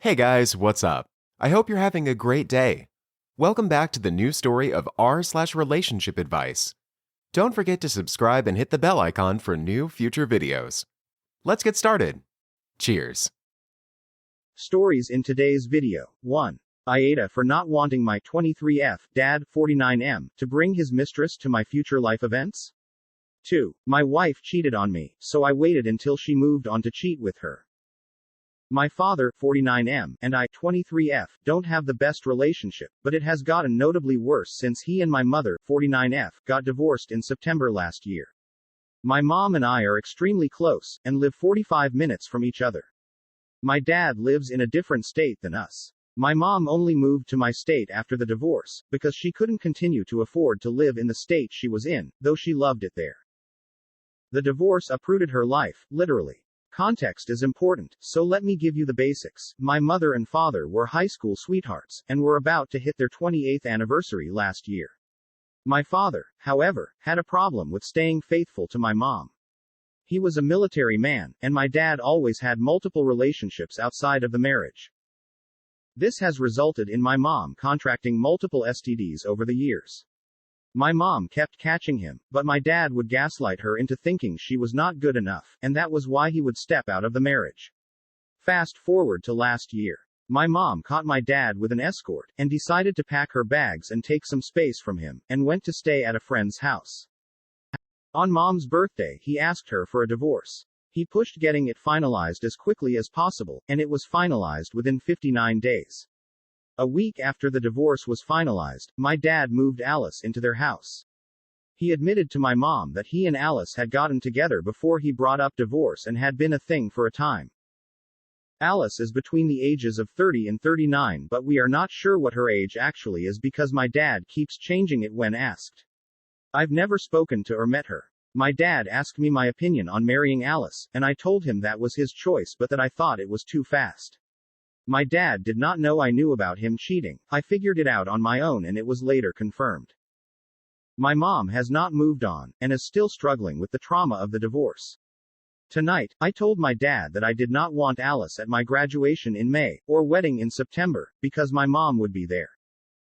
Hey guys, what's up? I hope you're having a great day. Welcome back to the new story of r/relationship advice. Don't forget to subscribe and hit the bell icon for new future videos. Let's get started. Cheers. Stories in today's video. 1. AITA for not wanting my 23F, dad, 49M, to bring his mistress to my future life events. 2. My wife cheated on me, so I waited until she moved on to cheat with her. My father, 49M, and I, 23F, don't have the best relationship, but it has gotten notably worse since he and my mother, 49F, got divorced in September last year. My mom and I are extremely close, and live 45 minutes from each other. My dad lives in a different state than us. My mom only moved to my state after the divorce, because she couldn't continue to afford to live in the state she was in, though she loved it there. The divorce uprooted her life, literally. Context is important, so let me give you the basics. My mother and father were high school sweethearts, and were about to hit their 28th anniversary last year. My father, however, had a problem with staying faithful to my mom. He was a military man, and my dad always had multiple relationships outside of the marriage. This has resulted in my mom contracting multiple STDs over the years. My mom kept catching him, but my dad would gaslight her into thinking she was not good enough, and that was why he would step out of the marriage. Fast forward to last year. My mom caught my dad with an escort, and decided to pack her bags and take some space from him, and went to stay at a friend's house. On mom's birthday, he asked her for a divorce. He pushed getting it finalized as quickly as possible, and it was finalized within 59 days. A week after the divorce was finalized, my dad moved Alice into their house. He admitted to my mom that he and Alice had gotten together before he brought up divorce and had been a thing for a time. Alice is between the ages of 30 and 39, but we are not sure what her age actually is because my dad keeps changing it when asked. I've never spoken to or met her. My dad asked me my opinion on marrying Alice, and I told him that was his choice but that I thought it was too fast. My dad did not know I knew about him cheating. I figured it out on my own and it was later confirmed. My mom has not moved on, and is still struggling with the trauma of the divorce. Tonight, I told my dad that I did not want Alice at my graduation in May, or wedding in September, because my mom would be there.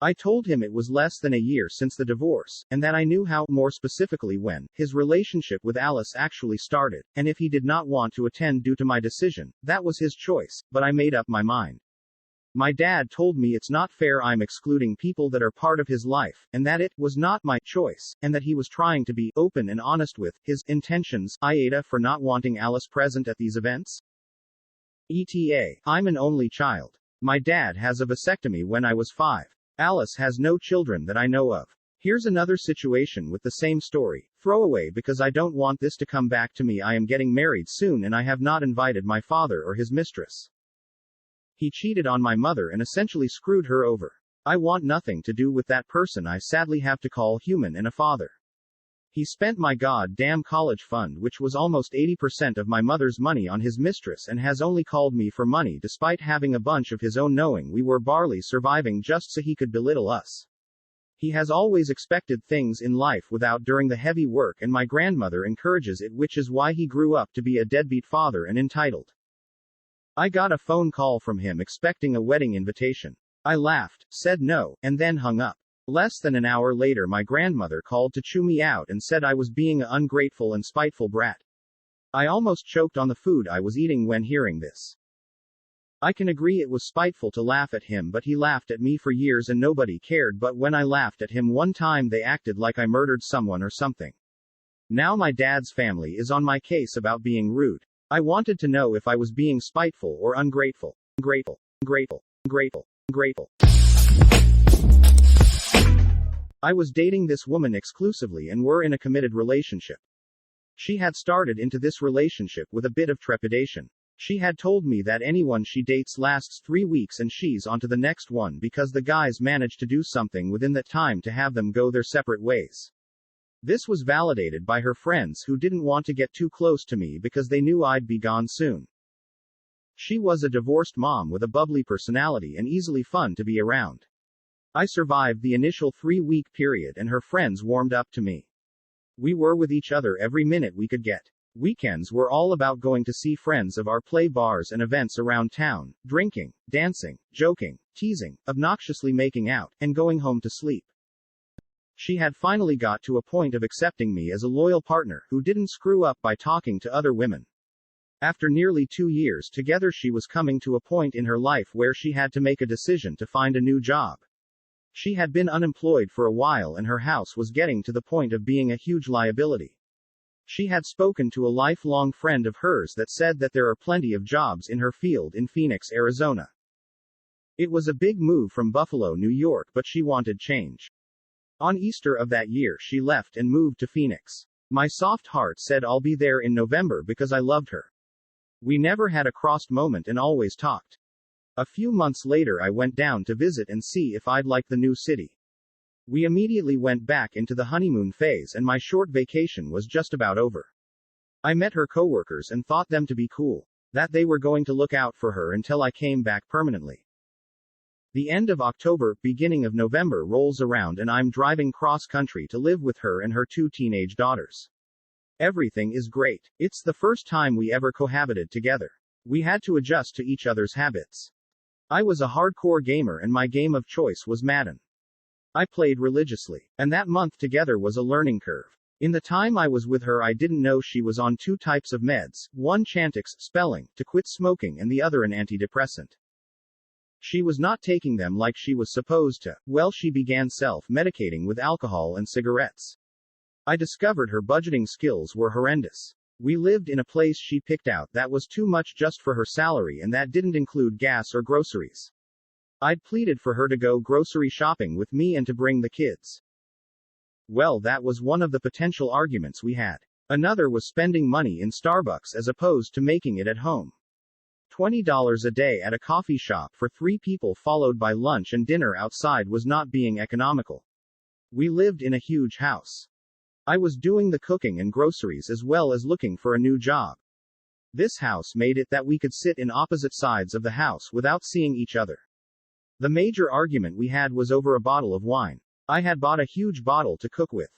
I told him it was less than a year since the divorce, and that I knew how, more specifically when, his relationship with Alice actually started, and if he did not want to attend due to my decision, that was his choice, but I made up my mind. My dad told me it's not fair I'm excluding people that are part of his life, and that it was not my choice, and that he was trying to be open and honest with his intentions. AITA for not wanting Alice present at these events. ETA. I'm an only child. My dad has a vasectomy when I was 5. Alice has no children that I know of. Here's another situation with the same story. Throwaway because I don't want this to come back to me. I am getting married soon and I have not invited my father or his mistress. He cheated on my mother and essentially screwed her over. I want nothing to do with that person I sadly have to call human and a father. He spent my goddamn college fund, which was almost 80% of my mother's money, on his mistress and has only called me for money despite having a bunch of his own, knowing we were barely surviving just so he could belittle us. He has always expected things in life without doing the heavy work, and my grandmother encourages it, which is why he grew up to be a deadbeat father and entitled. I got a phone call from him expecting a wedding invitation. I laughed, said no, and then hung up. Less than an hour later my grandmother called to chew me out and said I was being an ungrateful and spiteful brat. I almost choked on the food I was eating when hearing this. I can agree it was spiteful to laugh at him, but he laughed at me for years and nobody cared, but when I laughed at him one time they acted like I murdered someone or something. Now my dad's family is on my case about being rude. I wanted to know if I was being spiteful or ungrateful. Grateful. Grateful. Grateful. Grateful. I was dating this woman exclusively and were in a committed relationship. She had started into this relationship with a bit of trepidation. She had told me that anyone she dates lasts 3 weeks and she's on to the next one because the guys manage to do something within that time to have them go their separate ways. This was validated by her friends who didn't want to get too close to me because they knew I'd be gone soon. She was a divorced mom with a bubbly personality and easily fun to be around. I survived the initial 3-week period and her friends warmed up to me. We were with each other every minute we could get. Weekends were all about going to see friends of our play bars and events around town, drinking, dancing, joking, teasing, obnoxiously making out, and going home to sleep. She had finally got to a point of accepting me as a loyal partner who didn't screw up by talking to other women. After nearly 2 years together, she was coming to a point in her life where she had to make a decision to find a new job. She had been unemployed for a while and her house was getting to the point of being a huge liability. She had spoken to a lifelong friend of hers that said that there are plenty of jobs in her field in Phoenix, Arizona. It was a big move from Buffalo, New York, but she wanted change. On Easter of that year, she left and moved to Phoenix. My soft heart said I'll be there in November because I loved her. We never had a crossed moment and always talked. A few months later, I went down to visit and see if I'd like the new city. We immediately went back into the honeymoon phase and my short vacation was just about over. I met her coworkers and thought them to be cool, that they were going to look out for her until I came back permanently. The end of October, beginning of November rolls around and I'm driving cross country to live with her and her 2 teenage daughters. Everything is great. It's the first time we ever cohabited together. We had to adjust to each other's habits. I was a hardcore gamer and my game of choice was Madden. I played religiously, and that month together was a learning curve. In the time I was with her, I didn't know she was on 2 types of meds, one Chantix, spelling, to quit smoking, and the other an antidepressant. She was not taking them like she was supposed to. Well, she began self-medicating with alcohol and cigarettes. I discovered her budgeting skills were horrendous. We lived in a place she picked out that was too much just for her salary and that didn't include gas or groceries. I'd pleaded for her to go grocery shopping with me and to bring the kids. Well, that was one of the potential arguments we had. Another was spending money in Starbucks as opposed to making it at home. $20 a day at a coffee shop for 3 people followed by lunch and dinner outside was not being economical. We lived in a huge house. I was doing the cooking and groceries as well as looking for a new job. This house made it that we could sit in opposite sides of the house without seeing each other. The major argument we had was over a bottle of wine. I had bought a huge bottle to cook with.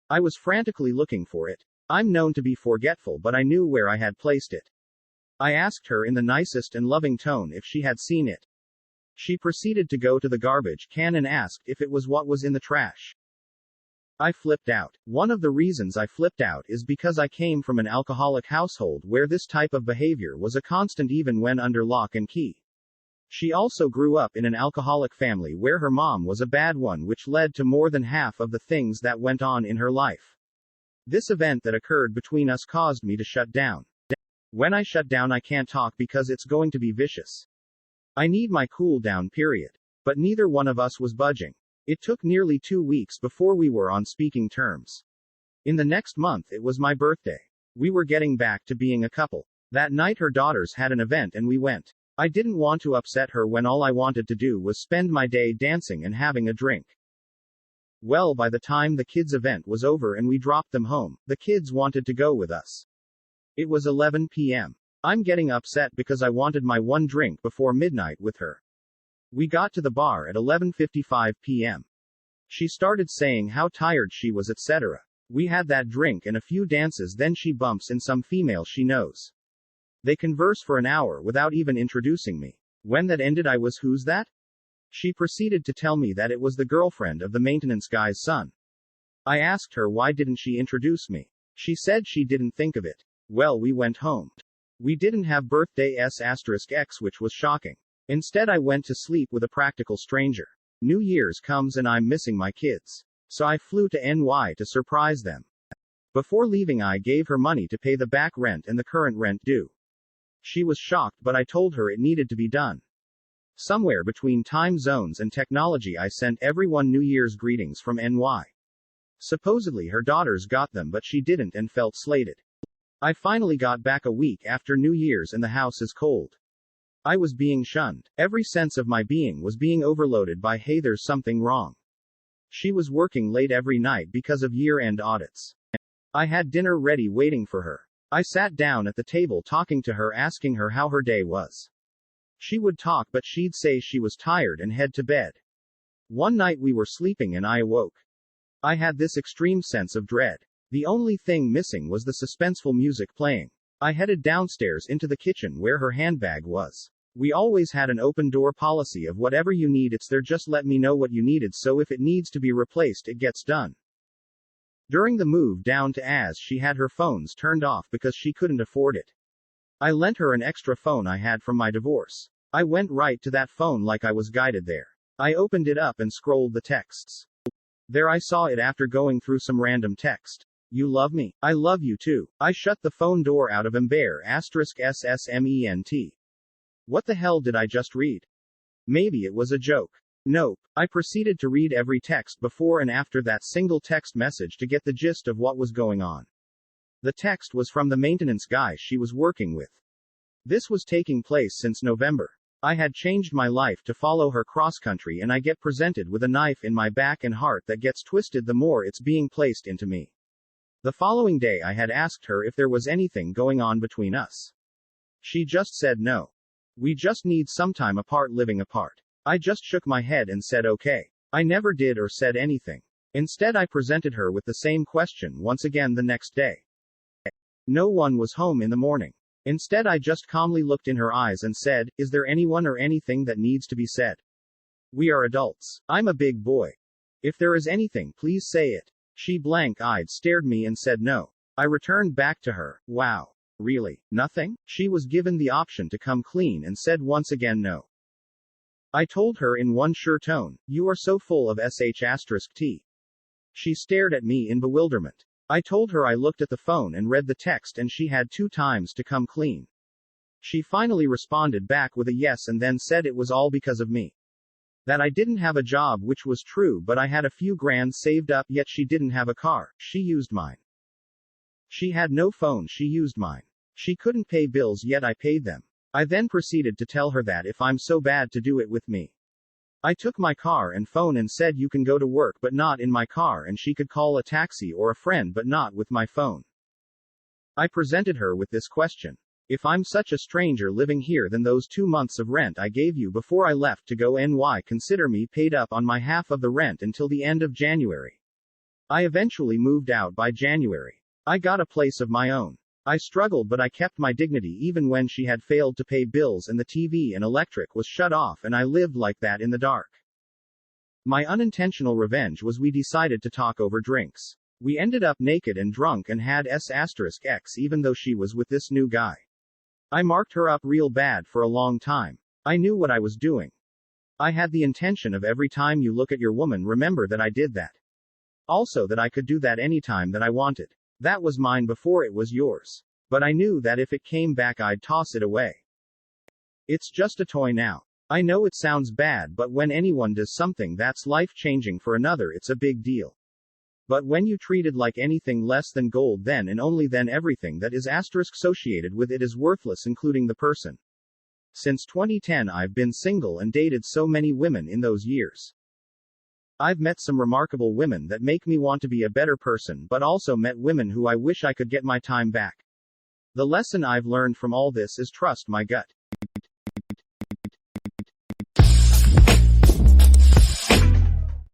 I was frantically looking for it. I'm known to be forgetful, but I knew where I had placed it. I asked her in the nicest and loving tone if she had seen it. She proceeded to go to the garbage can and asked if it was what was in the trash. I flipped out. One of the reasons I flipped out is because I came from an alcoholic household where this type of behavior was a constant even when under lock and key. She also grew up in an alcoholic family where her mom was a bad one, which led to more than half of the things that went on in her life. This event that occurred between us caused me to shut down. When I shut down, I can't talk because it's going to be vicious. I need my cool down period. But neither one of us was budging. It took nearly 2 weeks before we were on speaking terms. In the next month, it was my birthday. We were getting back to being a couple. That night, her daughters had an event and we went. I didn't want to upset her when all I wanted to do was spend my day dancing and having a drink. Well, by the time the kids' event was over and we dropped them home, the kids wanted to go with us. It was 11 p.m. I'm getting upset because I wanted my one drink before midnight with her. We got to the bar at 11:55 p.m. She started saying how tired she was, etc. We had that drink and a few dances, then she bumps in some female she knows. They converse for an hour without even introducing me. When that ended, I was, "Who's that?" She proceeded to tell me that it was the girlfriend of the maintenance guy's son. I asked her why didn't she introduce me. She said she didn't think of it. Well, we went home. We didn't have birthday X, which was shocking. Instead, I went to sleep with a practical stranger. New Year's comes and I'm missing my kids. So I flew to NY to surprise them. Before leaving, I gave her money to pay the back rent and the current rent due. She was shocked, but I told her it needed to be done. Somewhere between time zones and technology, I sent everyone New Year's greetings from NY. Supposedly her daughters got them, but she didn't and felt slated. I finally got back a week after New Year's and the house is cold. I was being shunned. Every sense of my being was being overloaded by, "Hey, there's something wrong." She was working late every night because of year-end audits. I had dinner ready waiting for her. I sat down at the table talking to her, asking her how her day was. She would talk, but she'd say she was tired and head to bed. One night we were sleeping and I awoke. I had this extreme sense of dread. The only thing missing was the suspenseful music playing. I headed downstairs into the kitchen where her handbag was. We always had an open door policy of whatever you need, it's there, just let me know what you needed, so if it needs to be replaced, it gets done. During the move down to Az, she had her phones turned off because she couldn't afford it. I lent her an extra phone I had from my divorce. I went right to that phone like I was guided there. I opened it up and scrolled the texts. There I saw it after going through some random text. You love me? I love you too. I shut the phone door out of embarrassment. What the hell did I just read? Maybe it was a joke. Nope. I proceeded to read every text before and after that single text message to get the gist of what was going on. The text was from the maintenance guy she was working with. This was taking place since November. I had changed my life to follow her cross-country, and I get presented with a knife in my back and heart that gets twisted the more it's being placed into me. The following day I had asked her if there was anything going on between us. She just said no. We just need some time apart, living apart. I just shook my head and said okay. I never did or said anything. Instead, I presented her with the same question once again the next day. No one was home in the morning. Instead, I just calmly looked in her eyes and said, is there anyone or anything that needs to be said? We are adults. I'm a big boy. If there is anything, please say it. She blank-eyed stared me and said no. I returned back to her. Wow. Really? Nothing? She was given the option to come clean and said once again no. I told her in one sure tone, you are so full of sh*t. She stared at me in bewilderment. I told her I looked at the phone and read the text and she had 2 times to come clean. She finally responded back with a yes and then said it was all because of me. That I didn't have a job, which was true, but I had a few grand saved up, yet she didn't have a car. She used mine. She had no phone. She used mine. She couldn't pay bills, yet I paid them. I then proceeded to tell her that if I'm so bad, to do it with me. I took my car and phone and said you can go to work but not in my car, and she could call a taxi or a friend but not with my phone. I presented her with this question. If I'm such a stranger living here, then those 2 months of rent I gave you before I left to go NY, consider me paid up on my half of the rent until the end of January. I eventually moved out by January. I got a place of my own. I struggled, but I kept my dignity even when she had failed to pay bills and the TV and electric was shut off, and I lived like that in the dark. My unintentional revenge was we decided to talk over drinks. We ended up naked and drunk and had s*x even though she was with this new guy. I marked her up real bad for a long time. I knew what I was doing. I had the intention of every time you look at your woman, remember that I did that. Also that I could do that anytime that I wanted. That was mine before it was yours. But I knew that if it came back, I'd toss it away. It's just a toy now. I know it sounds bad, but when anyone does something that's life-changing for another, it's a big deal. But when you treat it like anything less than gold, then and only then everything that is associated with it is worthless, including the person. Since 2010 I've been single and dated so many women in those years. I've met some remarkable women that make me want to be a better person, but also met women who I wish I could get my time back. The lesson I've learned from all this is trust my gut.